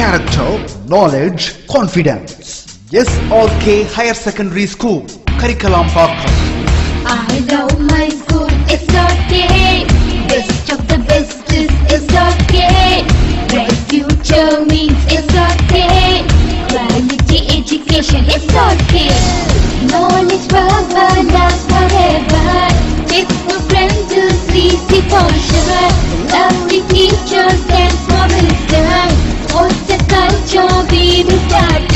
character, knowledge, confidence. SRK Higher Secondary School, Karikalambakkam. I love my school, SRK. Best of the best is SRK. Bright future means SRK. Quality education, SRK. Knowledge forever, love forever. Textbook friends, 3C lovely teachers and wisdom. What's the culture we will start?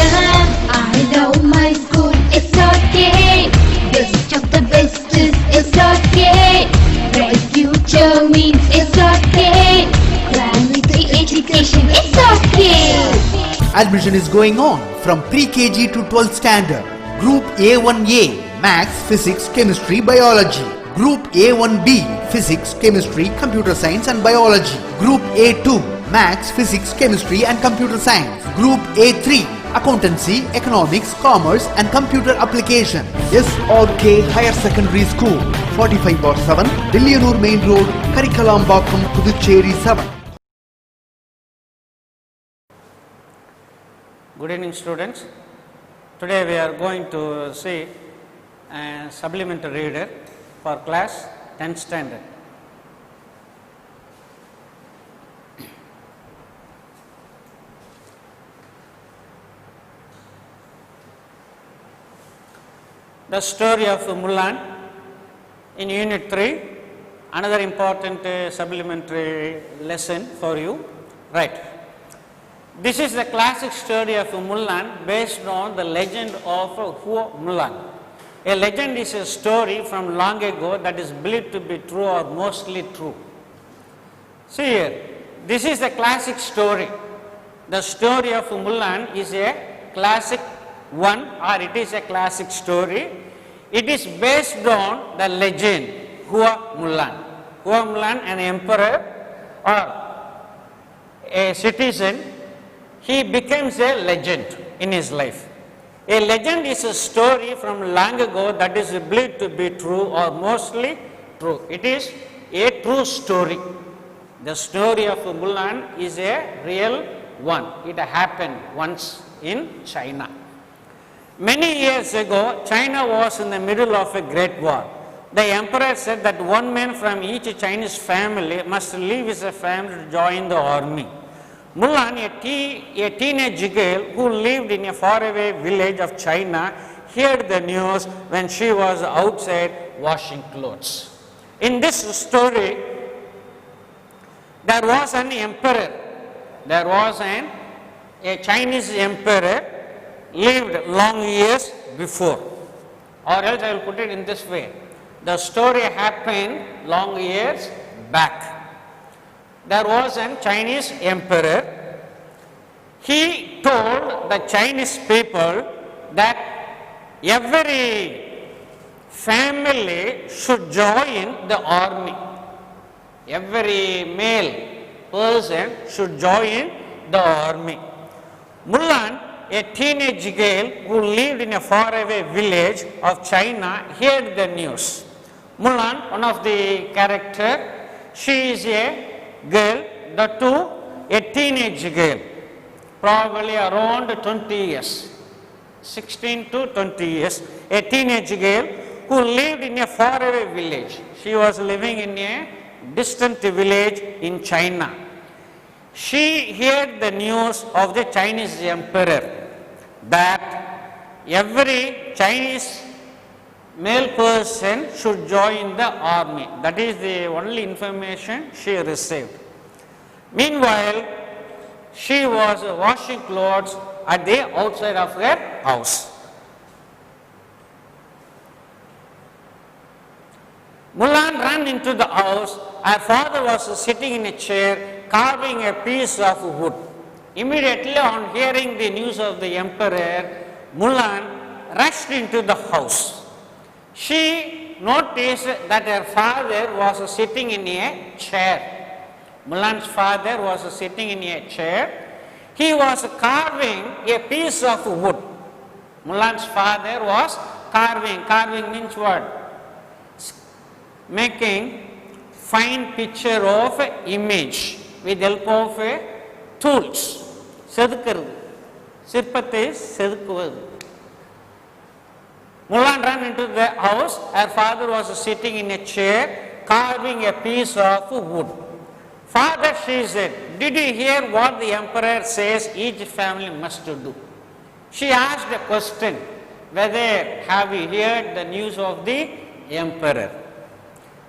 I love my school, SRK. Best of the best is SRK. Bright future means SRK. Quality education, SRK. Admission is going on from pre-KG to 12th standard. Group A1A, Maths, Physics, Chemistry, Biology. Group A1B, Physics, Chemistry, Computer Science and Biology. Group A2, Maths, Physics, Chemistry and Computer Science. Group A3, Accountancy, Economics, Commerce and Computer Application. SRK Higher Secondary School, 45/7, Dilliyanur Main Road, Karikalambakkam, Puducherry 7. Good evening, students. Today we are going to see a supplementary reader for class 10th standard. The story of Mulan in Unit 3, another important supplementary lesson for you. Right. This is the classic story of Mulan based on the legend of Hua Mulan. A legend is a story from long ago that is believed to be true or mostly true. See here, this is the classic story. The story of Mulan is a classic one, or it is a classic story. It is based on the legend Hua Mulan. Hua Mulan, an emperor or a citizen, he becomes a legend in his life. A legend is a story from long ago that is believed to be true or mostly true. It is a true story. The story of Mulan is a real one. It happened once in China. Many years ago, China was in the middle of a great war. The emperor said that one man from each Chinese family must leave his family to join the army. Mulan, a teenage girl who lived in a faraway village of China, heard the news when she was outside washing clothes. In this story, there was an emperor. There was a Chinese emperor lived long years before. Or else I will put it in this way. The story happened long years back. There was a Chinese emperor. He told the Chinese people that every family should join the army. Every male person should join the army. Mulan, a teenage girl who lived in a faraway village of China, heard the news. Mulan, one of the character, she is a girl, the two, a teenage girl, probably around 20 years, 16 to 20 years, a teenage girl who lived in a faraway village. She was living in a distant village in China. She heard the news of the Chinese emperor that every Chinese male person should join the army. That is the only information she received. Meanwhile, she was washing clothes at the outside of her house. Mulan ran into the house. Her father was sitting in a chair carving a piece of wood. Immediately on hearing the news of the emperor, Mulan rushed into the house. She noticed that her father was sitting in a chair. Mulan's father was sitting in a chair. He was carving a piece of wood. Mulan's father was carving. Carving means what? Making fine picture of image with help of tools. செதுக்கிறது, சிற்பத்தை செதுக்குவது. Mulan ran into the house. Her father was sitting in a chair carving a piece of wood. Father, she said, did you hear what the emperor says each family must do? She asked a question, whether have you heard the news of the emperor?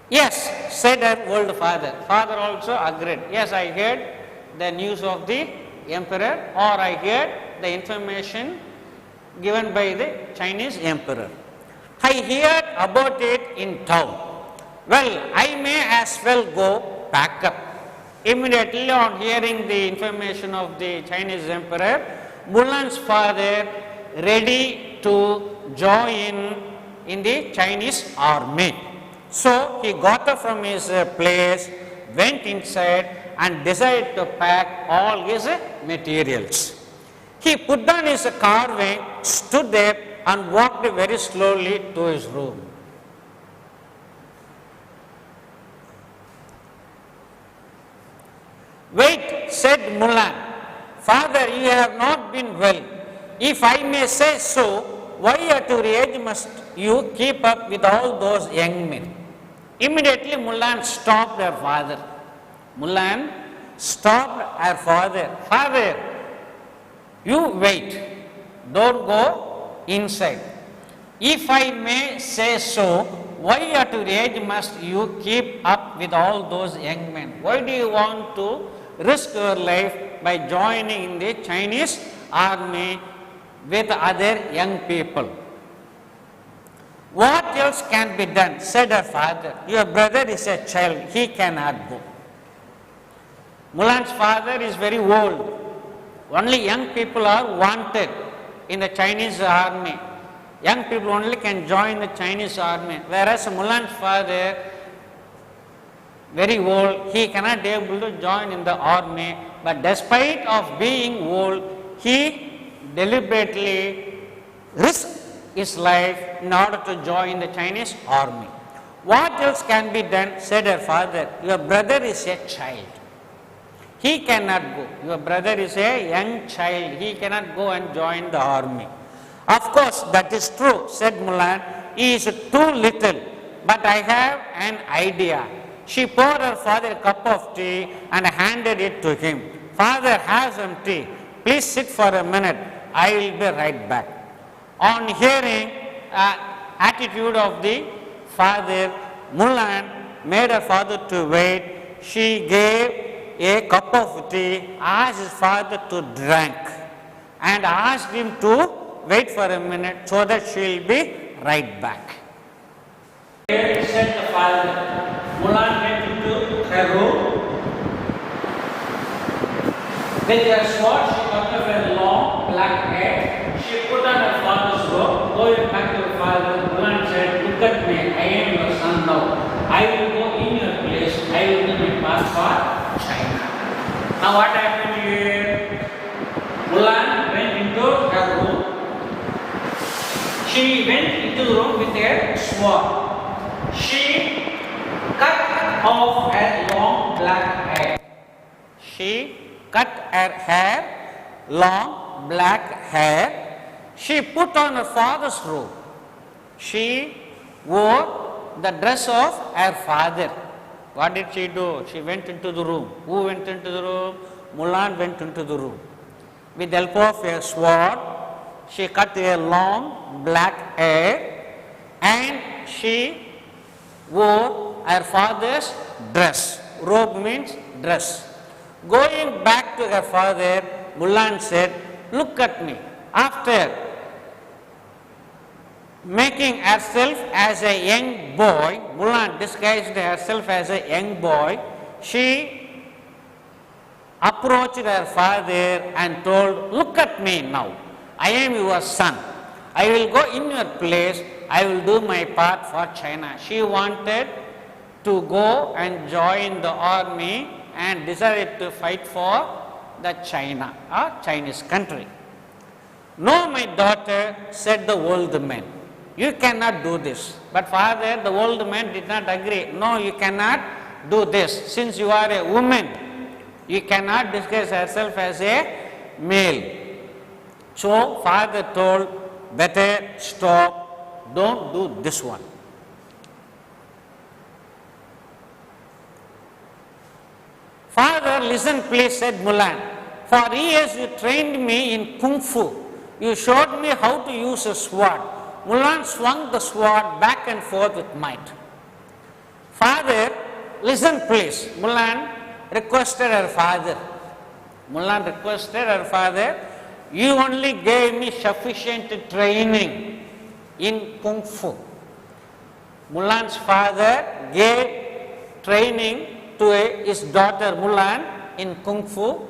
Yes, said her old father. Father also agreed. Yes, I heard the news of the emperor, or I heard the information given by the Chinese emperor. I heard about it in town. Well, I may as well go pack up. Immediately on hearing the information of the Chinese emperor, Mulan's father ready to join in the Chinese army. So he got up from his place, went inside and decided to pack all his materials. He put down his carving, stood there and walked very slowly to his room. Wait, said Mulan. Father, you have not been well. If I may say so, why at your age must you keep up with all those young men? Immediately Mulan stopped her father. Mulan stopped her father. Father, you wait, don't go inside. If I may say so, why at your age must you keep up with all those young men? Why do you want to risk your life by joining in the Chinese army with other young people? What else can be done? Said her father. Your brother is a child, he cannot go. Mulan's father is very old. Only young people are wanted in the Chinese army. Young people only can join the Chinese army. Whereas Mulan's father, very old, he cannot be able to join in the army. But despite of being old, he deliberately risked his life in order to join the Chinese army. What else can be done? Said her father. Your brother is a child. He cannot go. Your brother is a young child. He cannot go and join the army. Of course, that is true, said Mulan. He is too little, but I have an idea. She poured her father a cup of tea and handed it to him. Father, have some tea. Please sit for a minute. I will be right back. On hearing attitude of the father, Mulan made her father to wait. She gave a cup of tea, asked his father to drink and asked him to wait for a minute so that she will be right back. Said the father. Mulan went into her room. With her sword, she cut off her long black hair. She put on her father's robe. Going back to her father, Mulan said, look at me, I am your son now. I will go in your place. I will do my path for China. Now what happened here? Mulan went into her room. She went into the room with a sword. She cut off her long black hair. She cut her hair, long black hair. She put on her father's robe. She wore the dress of her father. What did she do? She went into the room. Who went into the room? Mulan went into the room. With the help of a sword, she cut a long black hair and she wore her father's dress. Robe means dress. Going back to her father, Mulan said, look at me. After making herself as a young boy, Mulan disguised herself as a young boy. She approached her father and told, look at me now. I am your son. I will go in your place. I will do my part for China. She wanted to go and join the army and decided to fight for the China, or Chinese country. No, my daughter, said the old man. You cannot do this. But father, the old man did not agree. No, you cannot do this. Since you are a woman, you cannot disguise yourself as a male. So father told, better stop, don't do this one. Father, listen please, said Mulan. For years you trained me in Kung Fu. You showed me how to use a sword. Mulan swung the sword back and forth with might. Father, listen please. Mulan requested her father. Mulan requested her father, you only gave me sufficient training in Kung Fu. Mulan's father gave training to his daughter Mulan in Kung Fu.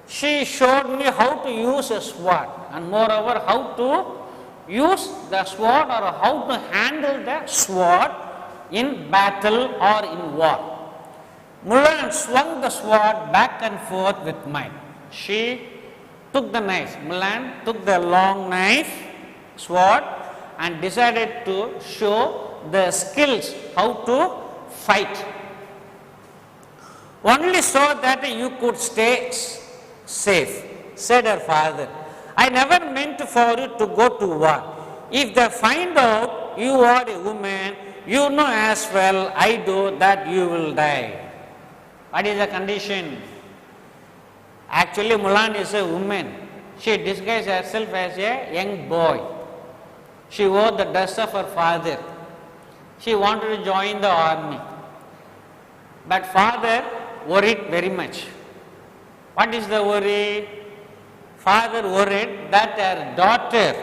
She showed me how to use a sword and moreover how to use the sword or how to handle the sword in battle or in war. Mulan swung the sword back and forth with might. She took the knife. Mulan took the long knife, sword, and decided to show the skills how to fight. Only so that you could stay safe, said her father. I never meant for you to go to war. If they find out you are a woman, you know as well I do that you will die. What is the condition? Actually, Mulan is a woman. She disguised herself as a young boy. She wore the dress of her father. She wanted to join the army. But father worried very much. What is the worry? Father worried that her daughter,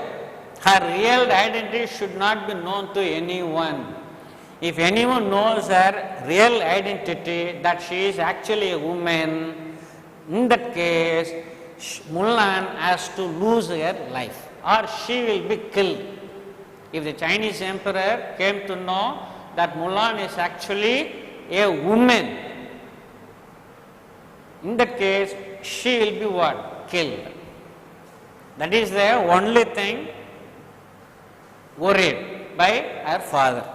her real identity should not be known to anyone. If anyone knows her real identity, that she is actually a woman, in that case, Mulan has to lose her life or she will be killed. If the Chinese emperor came to know that Mulan is actually a woman, in that case, she will be what? Killed. That is the only thing worried by her father.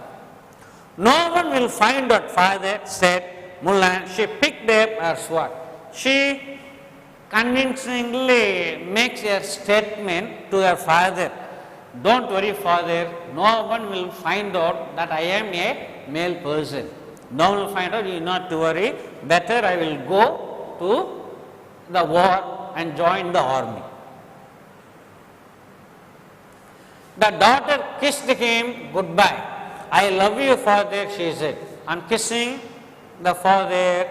No one will find out, father said Mulan. She picked up her sword. She convincingly makes a statement to her father. Don't worry, father, no one will find out that I am a male person. No one will find out, you need not to worry. Better I will go to the war and join the army. The daughter kissed him goodbye. I love you, father, she said. On kissing the father,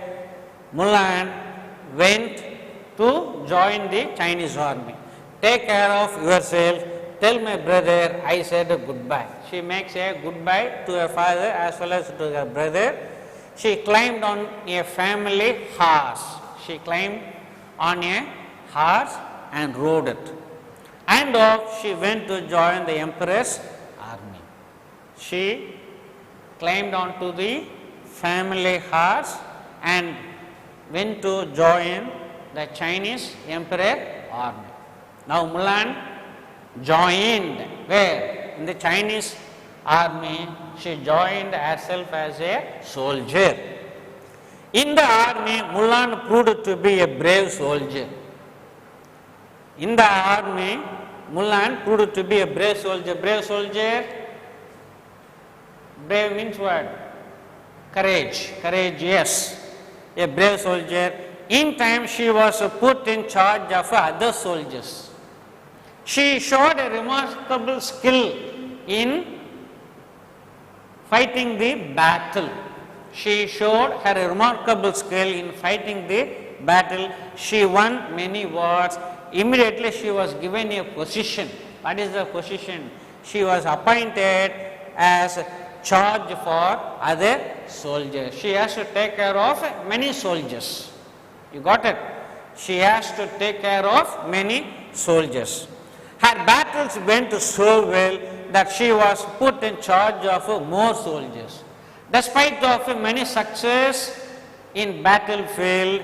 Mulan went to join the Chinese army. Take care of yourself. Tell my brother I said a goodbye. She makes a goodbye to her father as well as to her brother. She climbed on a family horse. She climbed on a horse and rode it. And off she went to join the emperor's army. She climbed onto the family horse and went to join the Chinese emperor army. Now Mulan joined where? In the Chinese army. She joined herself as a soldier. In the army, Mulan proved to be a brave soldier. In the army, Mulan proved to be a brave soldier. Brave soldier, brave means what? Courage. Courage, yes. A brave soldier. In time, she was put in charge of other soldiers. She showed a remarkable skill in fighting the battle. She showed her remarkable skill in fighting the battle. She won many wars. Immediately she was given a position. What is the position? She was appointed as charge for other soldiers. She has to take care of many soldiers. You got it? She has to take care of many soldiers. Her battles went so well that she was put in charge of more soldiers. Despite of many success in battlefield,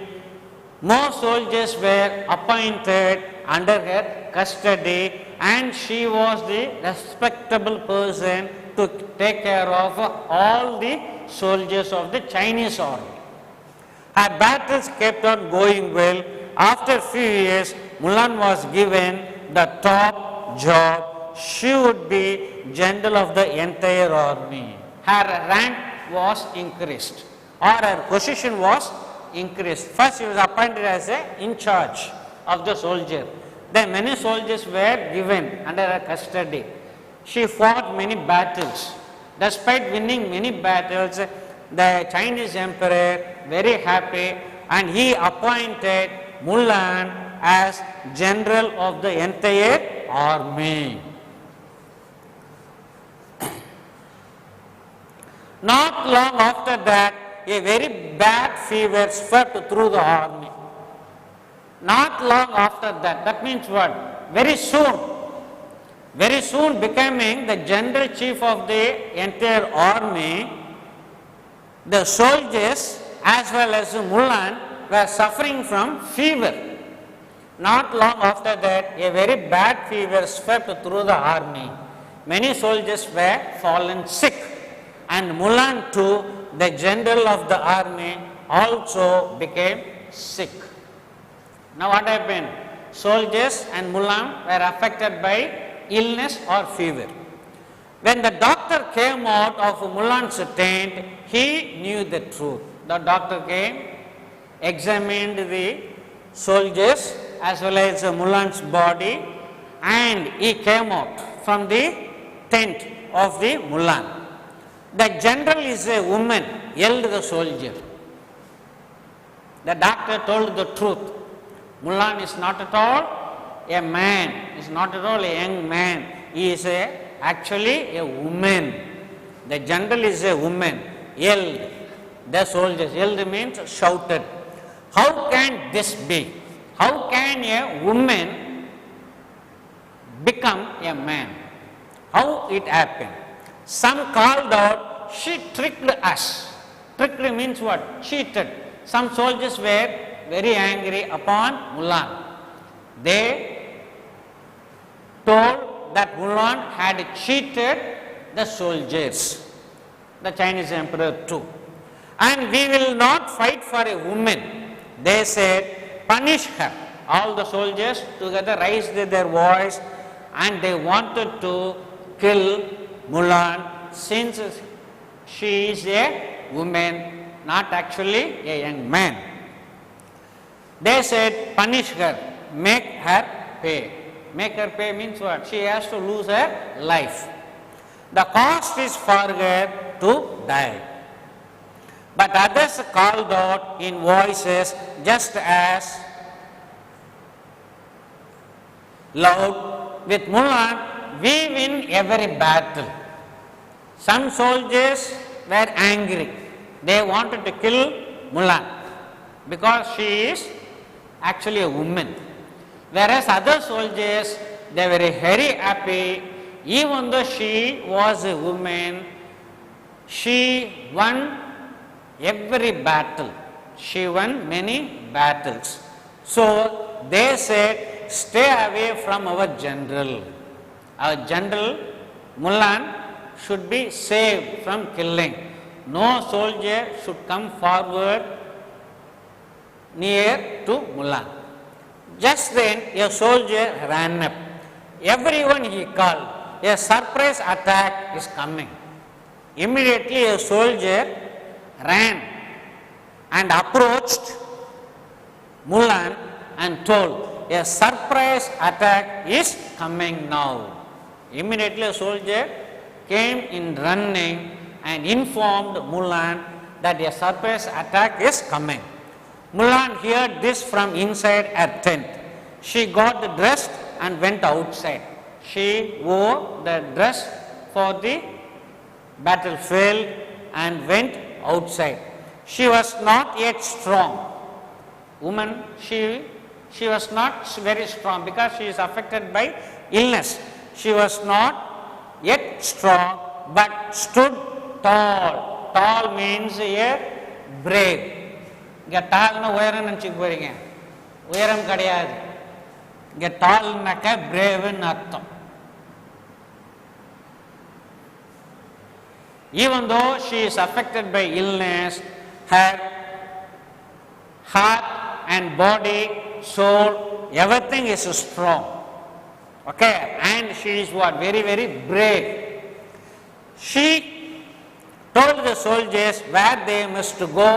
more soldiers were appointed under her custody and she was the respectable person to take care of all the soldiers of the Chinese army. Her battles kept on going well. After a few years, Mulan was given the top job, she would be general of the entire army. Her rank was increased or her position was increased. First she was appointed as a in charge of the soldier. Then many soldiers were given under her custody. She fought many battles. Despite winning many battles, the Chinese emperor very happy and he appointed Mulan as general of the entire army. Not long after that, a very bad fever swept through the army. Not long after that, that means what? Very soon becoming the general chief of the entire army, the soldiers as well as Mulan were suffering from fever. Not long after that, a very bad fever swept through the army. Many soldiers were fallen sick, and Mulan too, the general of the army, also became sick. Now what happened? Soldiers and Mulan were affected by illness or fever. When the doctor came out of Mulan's tent, he knew the truth. The doctor came, examined the soldiers as well as Mulan's body, and he came out from the tent of the Mulan. The general is a woman, yelled the soldier. The doctor told the truth. Mulan is not at all a man, is not at all a young man. He is actually a woman. The general is a woman, yelled. The soldiers, yelled means shouted. How can this be? How can a woman become a man? How it happened? Some called out, she tricked us. Tricked means what? Cheated. Some soldiers were very angry upon Mulan. They told that Mulan had cheated the soldiers, the Chinese emperor too. And we will not fight for a woman. They said, punish her. All the soldiers together raised their voice and they wanted to kill Mulan since she is a woman, not actually a young man. They said, punish her, make her pay. Make her pay means what? She has to lose her life. The cost is for her to die. But others called out in voices just as loud, with Mulan, we win every battle. Some soldiers were angry. They wanted to kill Mulan because she is actually a woman. Whereas other soldiers, they were very happy. Even though she was a woman, she won every battle. She won many battles. So they said, stay away from our general. Our general, Mulan, should be saved from killing. No soldier should come forward near to Mulan. Just then a soldier ran up. Everyone he called, a surprise attack is coming. Immediately a soldier ran and approached Mulan and told, a surprise attack is coming now. Immediately a soldier came in running and informed Mulan that a surprise attack is coming. Mulan heard this from inside her tent. She got dressed and went outside. She wore the dress for the battlefield and went outside. She was not yet strong. Woman, she was not very strong because she is affected by illness. She was not yet strong but stood tall. Tall means a brave. இங்கே டால்னா உயரம் நினச்சிக்க போறீங்க, உயரம் கிடையாது. இங்கே டால்னாக்க பிரேவ்னு அர்த்தம். Even though she is affected by illness, her heart and body, soul everything is strong. Okay, and she is what? Very, very brave. She told the soldiers where they must go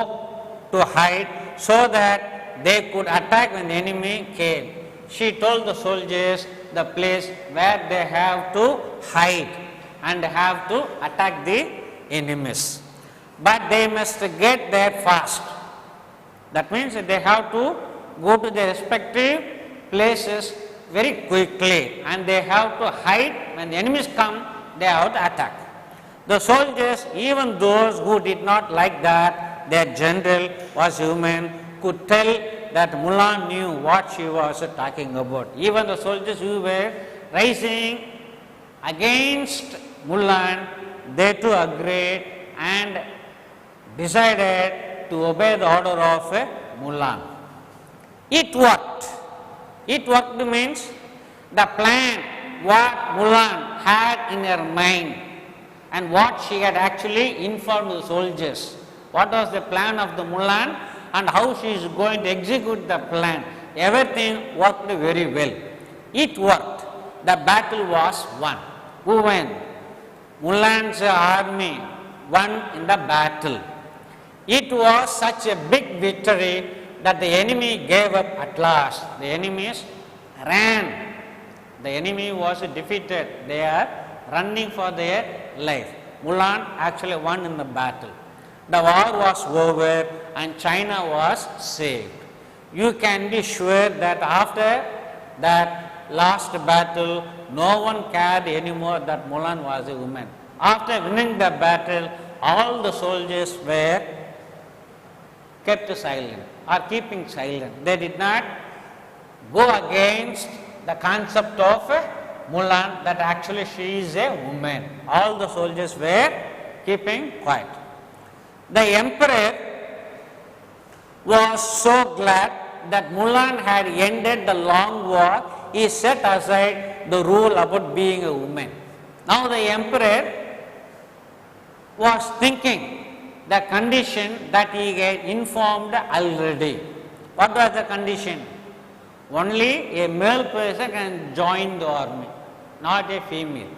to hide so that they could attack when the enemy came. She told the soldiers the place where they have to hide and have to attack the enemies. But they must get there fast. That means that they have to go to their respective places very quickly, and they have to hide. When the enemies come, they have to attack. The soldiers, even those who did not like that their general was human, could tell that Mulan knew what she was talking about. Even the soldiers who were rising against Mulan, they too agreed and decided to obey the order of Mulan. It worked. It worked means the plan what Mulan had in her mind and what she had actually informed the soldiers. What was the plan of the Mulan and how she is going to execute the plan. Everything worked very well. It worked. The battle was won. Who won? Mulan's army won in the battle. It was such a big victory that the enemy gave up at last. The enemies ran. The enemy was defeated. They are running for their life. Mulan actually won in the battle. The war was over and China was saved. You can be sure that after that last battle, no one cared anymore that Mulan was a woman. After winning the battle, all the soldiers were kept silent or keeping silent. They did not go against the concept of Mulan that actually she is a woman. All the soldiers were keeping quiet. The emperor was so glad that Mulan had ended the long war. He set aside the rule about being a woman. Now the emperor was thinking the condition that he had informed already. What was the condition? Only a male person can join the army, not a female.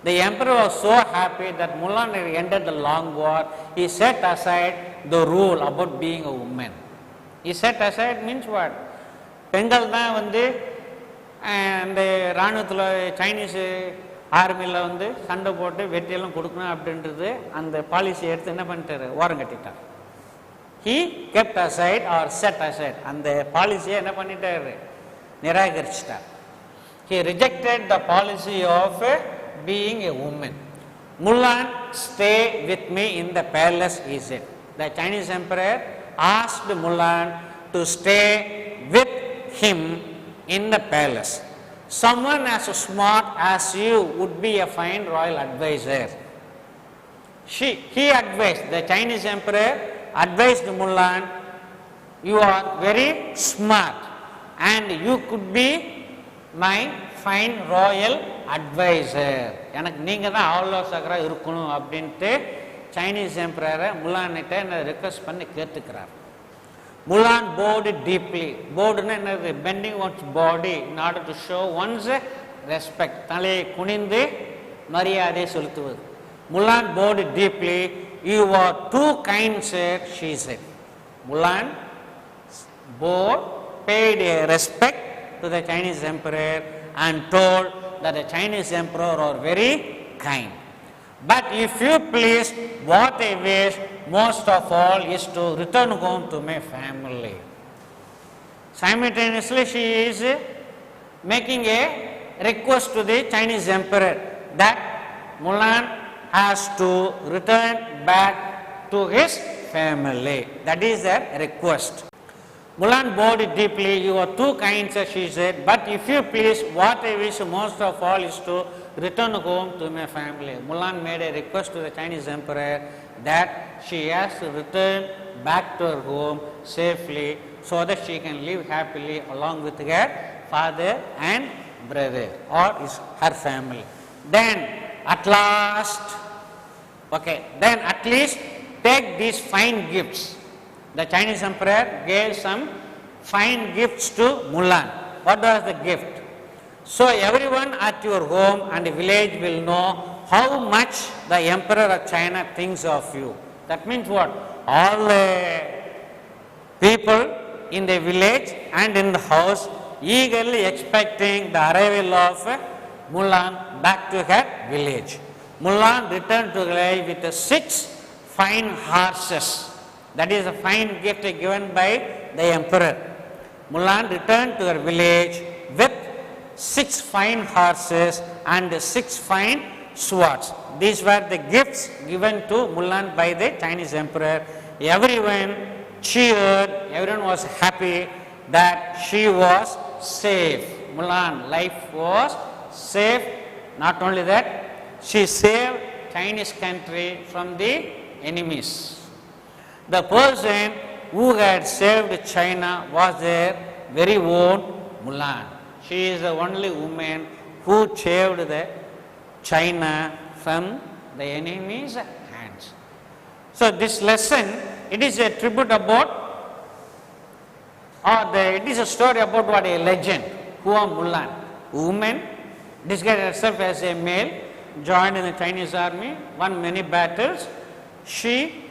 The emperor was so happy that Mulan had ended the long war. He set aside the rule about being a woman. He set aside means what? பெண்கள் தான் வந்து அந்த இராணுவத்தில் Chinese ஆர்மியில் வந்து சண்டை போட்டு வெற்றியெல்லாம் கொடுக்கணும் அப்படின்றது அந்த பாலிசியை எடுத்து என்ன பண்ணிட்டாரு? ஓரம் கட்டிட்டார். He kept aside or set aside. அந்த பாலிசியை என்ன பண்ணிட்டாரு? நிராகரிச்சிட்டார். He rejected the policy of being a woman. Mulan, stay with me in the palace, he said. The Chinese emperor asked Mulan to stay with him in the palace. Someone as smart as you would be a fine royal advisor. He advised, the Chinese emperor advised Mulan, you are very smart and you could be my fine royal advisor. எனக்கு நீங்கள் தான் ஆலோசகராக இருக்கணும் அப்படின்ட்டு Chinese எம்பரரை முலான்கிட்ட என்ன request பண்ணி கேட்டுக்கிறார். Mulan bowed deeply. Bowed என்னது? Bending one's body in order to show one's respect. தலையை குனிந்து மரியாதை செலுத்துவது. Mulan bowed deeply. You are too kind, sir, she said. Mulan bowed, paid a respect to the Chinese emperor and told that the Chinese emperor are very kind. But if you please, what I wish most of all is to return home to my family. Simultaneously, she is making a request to the Chinese emperor that Mulan has to return back to his family. That is her request. Mulan bowed deeply. You are too kind, sir, she said, but if you please, what I wish most of all is to return home to my family. Mulan made a request to the Chinese emperor that she has to return back to her home safely so that she can live happily along with her father and brother or her family. Then at last, then at least take these fine gifts. The Chinese emperor gave some fine gifts to Mulan. What was the gift? So everyone at your home and village will know how much the Emperor of China thinks of you. That means what? All the people in the village and in the house eagerly expecting the arrival of Mulan back to her village. Mulan returned to village with 6 fine horses. That is a fine gift given by the Emperor. Mulan returned to her village with 6 fine horses and 6 fine swords. These were the gifts given to Mulan by the Chinese Emperor. Everyone cheered, everyone was happy that she was safe. Mulan life was safe. Not only that, she saved Chinese country from the enemies. The person who had saved China was their very own Mulan. She is the only woman who saved the China from the enemy's hands. So this lesson, it is a tribute about, it is a story about what a legend, Hua Mulan, woman disguised herself as a male, joined in the Chinese army, won many battles. She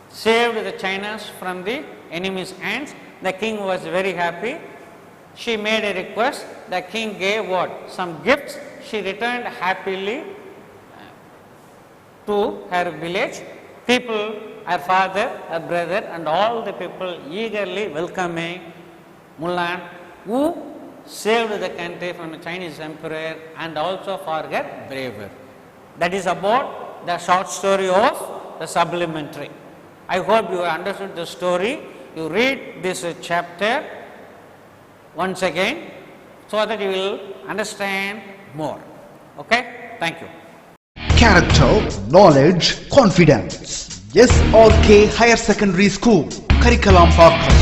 saved the Chinas from the enemy's hands. The king was very happy. She made a request. The king gave what? Some gifts. She returned happily to her village. People, her father, her brother, and all the people eagerly welcoming Mulan, who saved the country from the Chinese emperor and also for her bravery. That is about the short story of the supplementary. I hope you understood the story. You read this chapter once again so that you will understand more. Okay? Thank you. Character, knowledge, confidence. SRK Higher Secondary School, Curriculum Parker.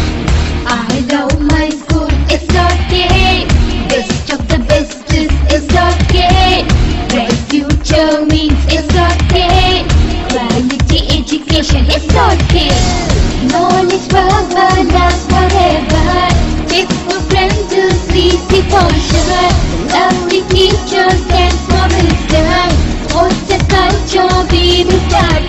I love my school, it's okay. Best of the best is okay. Bright future means it's okay. Quality education, it's okay. Knowledge power lasts forever. Faithful friends to see for sure. Lovely teachers and for wisdom. What's the culture we will start?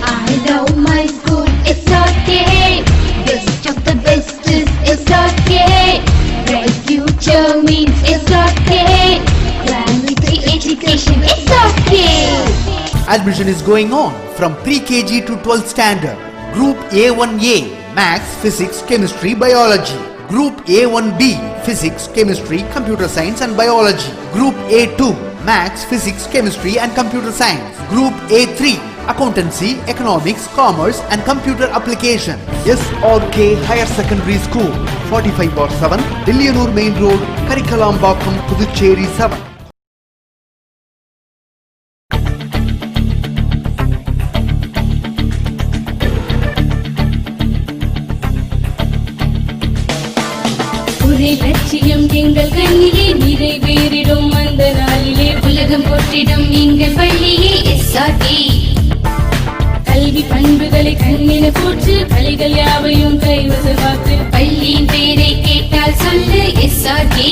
I love my school, it's okay. Best of the best is okay. Bright future means it's okay. Quality education, it's okay. Admission is going on from pre-KG to 12th standard. Group A1A, Maths, Physics, Chemistry, Biology. Group A1B, Physics, Chemistry, Computer Science and Biology. Group A2, Maths, Physics, Chemistry and Computer Science. Group A3, Accountancy, Economics, Commerce and Computer Application. SRK Higher Secondary School, 45/7, Dillianur Main Road, Karikalambakkam, Puducherry 7. ஒரே லட்சியம் எங்கள் கண்ணிலே நிறைவேறிடும் அந்த நாளிலே உலகம் போற்றிடும் எங்கள் பள்ளியே SRT. கல்வி பண்புகளை கண்ணின போற்று கலைகள் யாவையும் கைவசமாக்கு பள்ளியின் பெயரை கேட்டால் சொல்லு எஸ்ஆர்டி.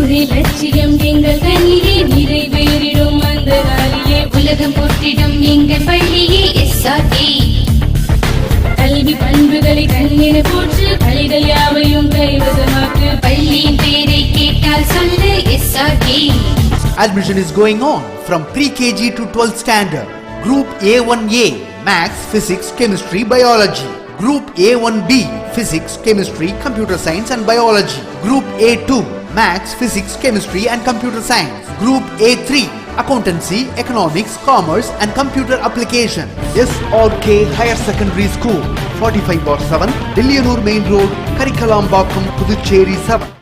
ஒரே லட்சியம் எங்கள் கண்ணிலே நிறைவேறிடும் அந்த நாளிலே உலகம் போற்றிடும் எங்கள் பள்ளியே எஸ்ஆர்டி. கல்வி பண்புகளை கண்ணின போற்று கலைகள் யாவையும் கைவசமாக்கு பள்ளியின் பெயரை கேட்டால் சொல்லு SRT. Admission is going on from pre-KG to 12th standard. Group A1A, Maths, Physics, Chemistry, Biology. Group A1B, Physics, Chemistry, Computer Science and Biology. Group A2, Maths, Physics, Chemistry and Computer Science. Group A3, Accountancy, Economics, Commerce and Computer Application. SRK Higher Secondary School, 45/7, Dillianur Main Road, Karikalambakkam, Puducherry 7.